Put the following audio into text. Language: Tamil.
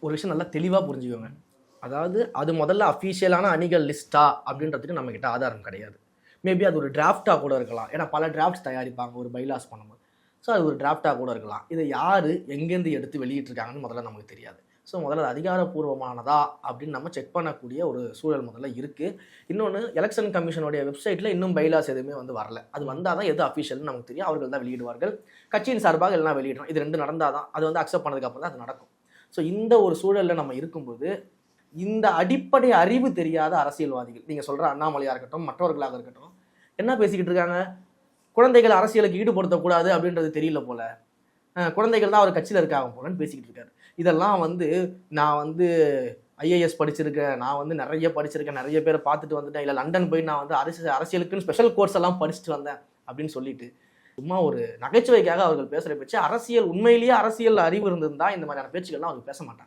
ஒரு விஷயம் நல்லா தெளிவாக புரிஞ்சுக்கோங்க. அதாவது அது முதல்ல அஃபீஷியலான அணிகள் லிஸ்ட்டா அப்படின்றதுக்கு நம்மக்கிட்ட ஆதாரம் கிடையாது. மேபி அது ஒரு டிராஃப்டாக கூட இருக்கலாம். ஏன்னா பல டிராஃப்ட்ஸ் தயாரிப்பாங்க ஒரு பைலாஸ் பண்ணும்போது. ஸோ அது ஒரு டிராஃப்டாக கூட இருக்கலாம். இதை யார் எங்கேருந்து எடுத்து வெளியிட்டிருக்காங்கன்னு முதல்ல நமக்கு தெரியாது. ஸோ முதல்ல அது அதிகாரப்பூர்வமானதா அப்படின்னு நம்ம செக் பண்ணக்கூடிய ஒரு சூழல் முதல்ல இருக்குது. இன்னொன்று, எலெக்ஷன் கமிஷனுடைய வெப்சைட்டில் இன்னும் பைலாஸ் எதுவுமே வந்து வரல. அது வந்தால் தான் எது அஃபீஷியல்னு நமக்கு தெரியும். அவர்கள் தான் வெளியிடுவார்கள். கட்சியின் சார்பாக எல்லாம் வெளியிடணும். இது 2 நடந்தால் தான் அது வந்து அக்செப்ட் பண்ணதுக்கப்புறம் தான் அது நடக்கும். ஸோ இந்த ஒரு சூழலில் நம்ம இருக்கும்போது இந்த அடிப்படை அறிவு தெரியாத அரசியல்வாதிகள், நீங்கள் சொல்கிற அண்ணாமலையாக இருக்கட்டும், மற்றவர்களாக இருக்கட்டும், என்ன பேசிக்கிட்டு இருக்காங்க? குழந்தைகள் அரசியலுக்கு ஈடுபடுத்தக்கூடாது அப்படின்றது தெரியல போல, குழந்தைகள் தான் அவர் கட்சியில் இருக்காங்க போலன்னு பேசிக்கிட்டு இருக்காரு. இதெல்லாம் வந்து நான் வந்து ஐஏஎஸ் படிச்சிருக்கேன், நான் வந்து நிறைய படிச்சிருக்கேன், நிறைய பேரை பார்த்துட்டு வந்துட்டேன், இல்லை லண்டன் போய் நான் வந்து அரசியலுக்குன்னு ஸ்பெஷல் கோர்ஸ் எல்லாம் படிச்சுட்டு வந்தேன் அப்படின்னு சொல்லிட்டு சும்மா ஒரு நகைச்சுவைக்காக அவர்கள் பேசுகிற பேச்சு. அரசியல் உண்மையிலேயே அரசியல் அறிவு இருந்திருந்தா இந்த மாதிரியான பேச்சுக்கள்லாம் அவங்க பேச மாட்டாங்க.